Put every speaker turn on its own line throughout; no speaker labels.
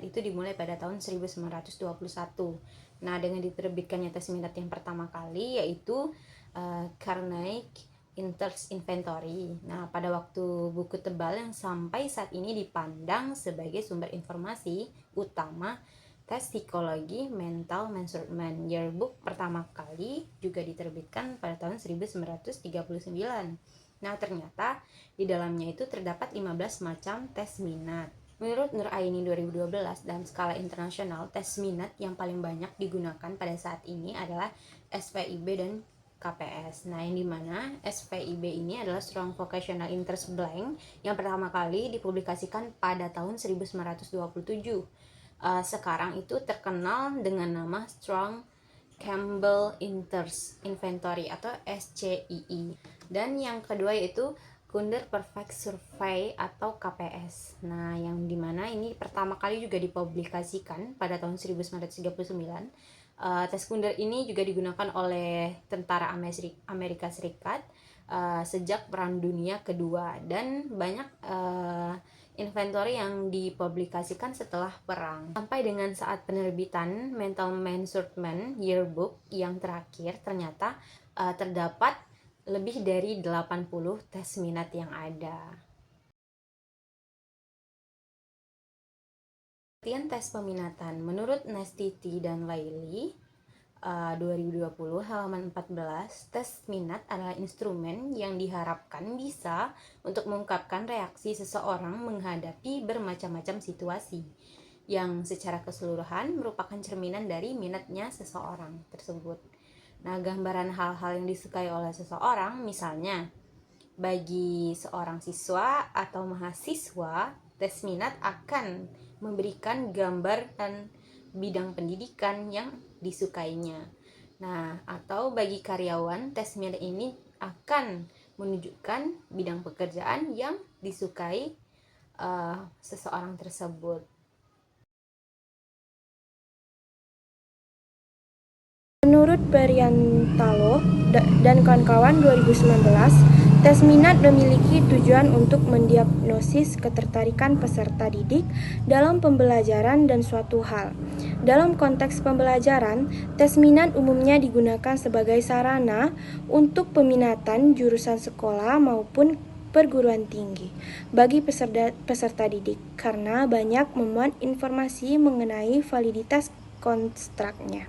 itu dimulai pada tahun 1921. Nah, dengan diterbitkannya tes minat yang pertama kali yaitu Carnegie Interest Inventory. Nah, pada waktu buku tebal yang sampai saat ini dipandang sebagai sumber informasi utama tes psikologi mental measurement yearbook pertama kali juga diterbitkan pada tahun 1939. Nah, ternyata di dalamnya itu terdapat 15 macam tes minat. Menurut Nur Aini 2012, dalam skala internasional, tes minat yang paling banyak digunakan pada saat ini adalah SVIB dan KPS. Nah, yang dimana SVIB ini adalah Strong Vocational Interest Blank yang pertama kali dipublikasikan pada tahun 1927. Sekarang itu terkenal dengan nama Strong Campbell Interest Inventory atau SCII. Dan yang kedua yaitu Kunder Perfect Survey atau KPS. Nah, yang dimana ini pertama kali juga dipublikasikan pada tahun 1939. Tes Kunder ini juga digunakan oleh tentara Amerika Serikat sejak Perang Dunia Kedua, dan banyak inventory yang dipublikasikan setelah perang. Sampai dengan saat penerbitan Mental Measurement Yearbook yang terakhir, ternyata terdapat lebih dari 80 tes minat yang ada. Pengertian tes peminatan menurut Nestiti dan Laili 2020 halaman 14, tes minat adalah instrumen yang diharapkan bisa untuk mengungkapkan reaksi seseorang menghadapi bermacam-macam situasi yang secara keseluruhan merupakan cerminan dari minatnya seseorang tersebut. Nah, gambaran hal-hal yang disukai oleh seseorang, misalnya bagi seorang siswa atau mahasiswa, tes minat akan memberikan gambaran bidang pendidikan yang disukainya. Nah, atau bagi karyawan, tes minat ini akan menunjukkan bidang pekerjaan yang disukai seseorang tersebut.
Menurut Periantalo dan kawan-kawan 2019, tes minat memiliki tujuan untuk mendiagnosis ketertarikan peserta didik dalam pembelajaran dan suatu hal. Dalam konteks pembelajaran, tes minat umumnya digunakan sebagai sarana untuk peminatan jurusan sekolah maupun perguruan tinggi bagi peserta didik karena banyak memuat informasi mengenai validitas kontraknya.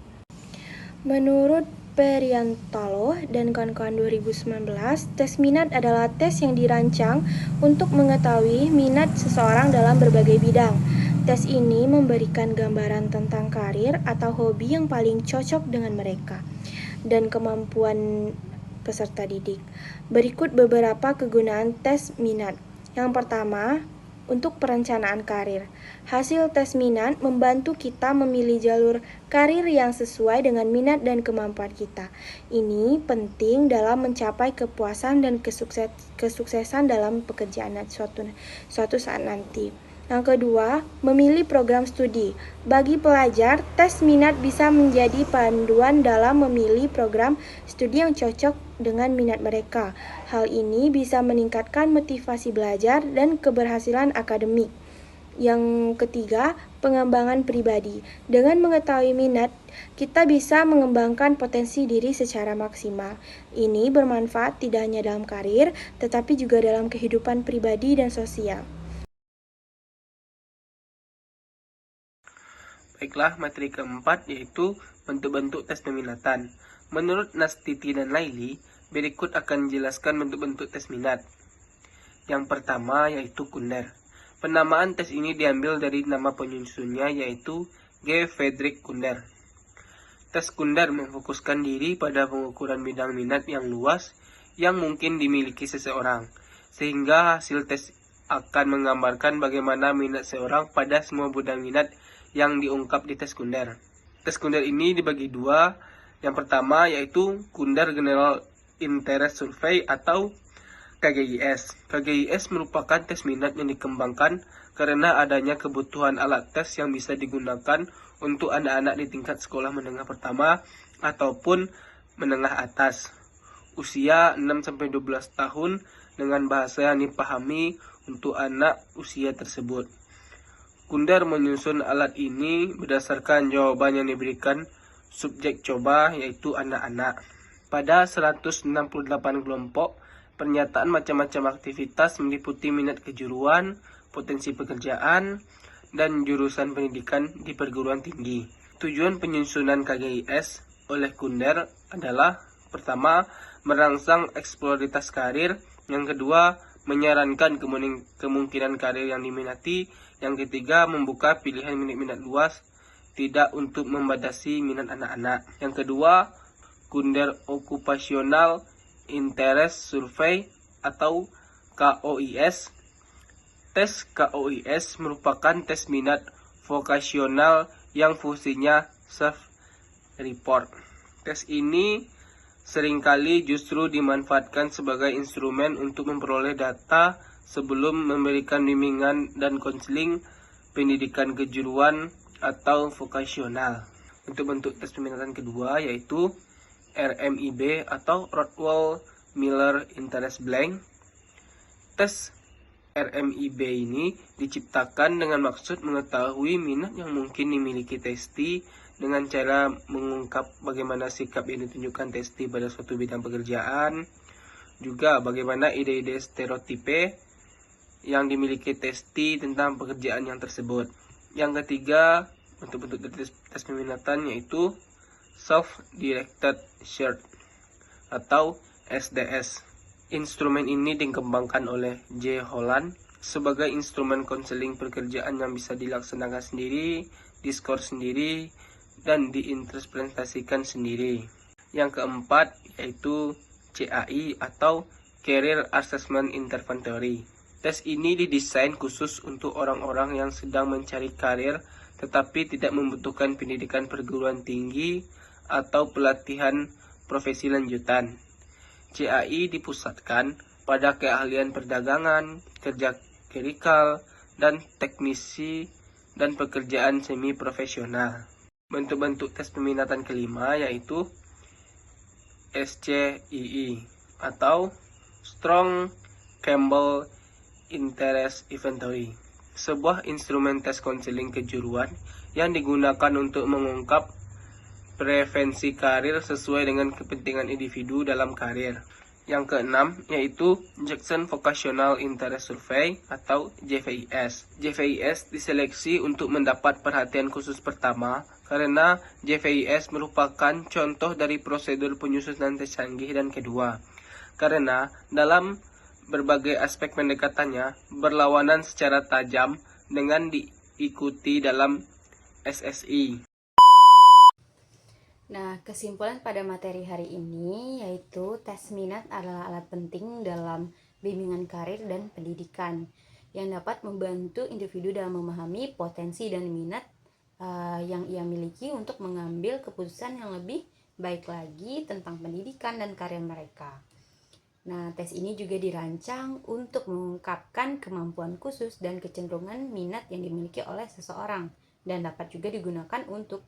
Menurut Periantalo dan kawan-kawan 2019, tes minat adalah tes yang dirancang untuk mengetahui minat seseorang dalam berbagai bidang. Tes ini memberikan gambaran tentang karir atau hobi yang paling cocok dengan mereka dan kemampuan peserta didik. Berikut beberapa kegunaan tes minat. Yang pertama, untuk perencanaan karir. Hasil tes minat membantu kita memilih jalur karir yang sesuai dengan minat dan kemampuan kita. Ini penting dalam mencapai kepuasan dan kesuksesan dalam pekerjaan suatu saat nanti. Yang kedua, memilih program studi. Bagi pelajar, tes minat bisa menjadi panduan dalam memilih program studi yang cocok dengan minat mereka. Hal ini bisa meningkatkan motivasi belajar dan keberhasilan akademik. Yang ketiga, pengembangan pribadi. Dengan mengetahui minat, kita bisa mengembangkan potensi diri secara maksimal. Ini bermanfaat tidak hanya dalam karir, tetapi juga dalam kehidupan pribadi dan sosial.
Baiklah, materi keempat yaitu bentuk-bentuk tes peminatan. Menurut Nastiti dan Laili, berikut akan dijelaskan bentuk-bentuk tes minat. Yang pertama yaitu Kunder. Penamaan tes ini diambil dari nama penyusunnya yaitu G. Friedrich Kunder. Tes Kunder memfokuskan diri pada pengukuran bidang minat yang luas yang mungkin dimiliki seseorang, sehingga hasil tes akan menggambarkan bagaimana minat seorang pada semua bidang minat yang diungkap di tes Kunder. Tes Kunder ini dibagi dua. Yang pertama yaitu Kunder General Interest Survey atau KGIS. KGIS merupakan tes minat yang dikembangkan karena adanya kebutuhan alat tes yang bisa digunakan untuk anak-anak di tingkat sekolah menengah pertama ataupun menengah atas, usia 6-12 tahun dengan bahasa yang dipahami untuk anak usia tersebut. Kunder menyusun alat ini berdasarkan jawaban yang diberikan subjek coba, yaitu anak-anak. Pada 168 kelompok, pernyataan macam-macam aktivitas meliputi minat kejuruan, potensi pekerjaan, dan jurusan pendidikan di perguruan tinggi. Tujuan penyusunan KGIS oleh Kunder adalah: pertama, merangsang eksplorasi karir; yang kedua, menyarankan kemungkinan karir yang diminati; yang ketiga, membuka pilihan minat-minat luas, tidak untuk membatasi minat anak-anak. Yang kedua, Kunder Occupational Interest Survey atau KOIS. Tes KOIS merupakan tes minat vokasional yang fungsinya self-report. Tes ini seringkali justru dimanfaatkan sebagai instrumen untuk memperoleh data sebelum memberikan bimbingan dan konseling pendidikan kejuruan atau vokasional. Untuk bentuk tes peminatan kedua yaitu RMIB atau Rothwell Miller Interest Blank. Tes RMIB ini diciptakan dengan maksud mengetahui minat yang mungkin dimiliki testi dengan cara mengungkap bagaimana sikap yang ditunjukkan testi pada suatu bidang pekerjaan, juga bagaimana ide-ide stereotipe yang dimiliki testi tentang pekerjaan yang tersebut. Yang ketiga, bentuk-bentuk tes peminatan yaitu Self-Directed Search atau SDS. Instrumen ini dikembangkan oleh J. Holland sebagai instrumen konseling pekerjaan yang bisa dilaksanakan sendiri, diskor sendiri, dan diinterpretasikan sendiri. Yang keempat yaitu CAI atau Career Assessment Interventory. Tes ini didesain khusus untuk orang-orang yang sedang mencari karir tetapi tidak membutuhkan pendidikan perguruan tinggi atau pelatihan profesi lanjutan. CAI dipusatkan pada keahlian perdagangan, kerja klerikal, dan teknisi dan pekerjaan semi profesional. Bentuk-bentuk tes peminatan kelima yaitu SCII atau Strong Campbell Interest Inventory, sebuah instrumen tes konseling kejuruan yang digunakan untuk mengungkap preferensi karir sesuai dengan kepentingan individu dalam karir. Yang keenam yaitu Jackson Vocational Interest Survey atau JVIS. JVIS diseleksi untuk mendapat perhatian khusus pertama karena JVIS merupakan contoh dari prosedur penyusunan tes canggih dan kedua, karena dalam berbagai aspek pendekatannya berlawanan secara tajam dengan diikuti dalam SSI.
Nah, kesimpulan pada materi hari ini yaitu tes minat adalah alat penting dalam bimbingan karir dan pendidikan yang dapat membantu individu dalam memahami potensi dan minat yang ia miliki untuk mengambil keputusan yang lebih baik lagi tentang pendidikan dan karir mereka. Nah, tes ini juga dirancang untuk mengungkapkan kemampuan khusus dan kecenderungan minat yang dimiliki oleh seseorang dan dapat juga digunakan untuk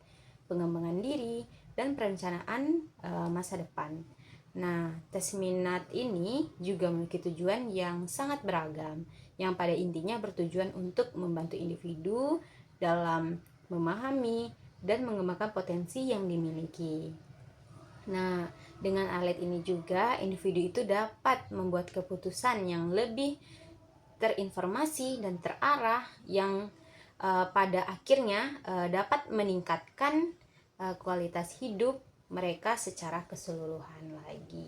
pengembangan diri dan perencanaan masa depan. Nah, tes minat ini juga memiliki tujuan yang sangat beragam, yang pada intinya bertujuan untuk membantu individu dalam memahami dan mengembangkan potensi yang dimiliki. Nah, dengan alat ini juga individu itu dapat membuat keputusan yang lebih terinformasi dan terarah yang pada akhirnya dapat meningkatkan kualitas hidup mereka secara keseluruhan lagi.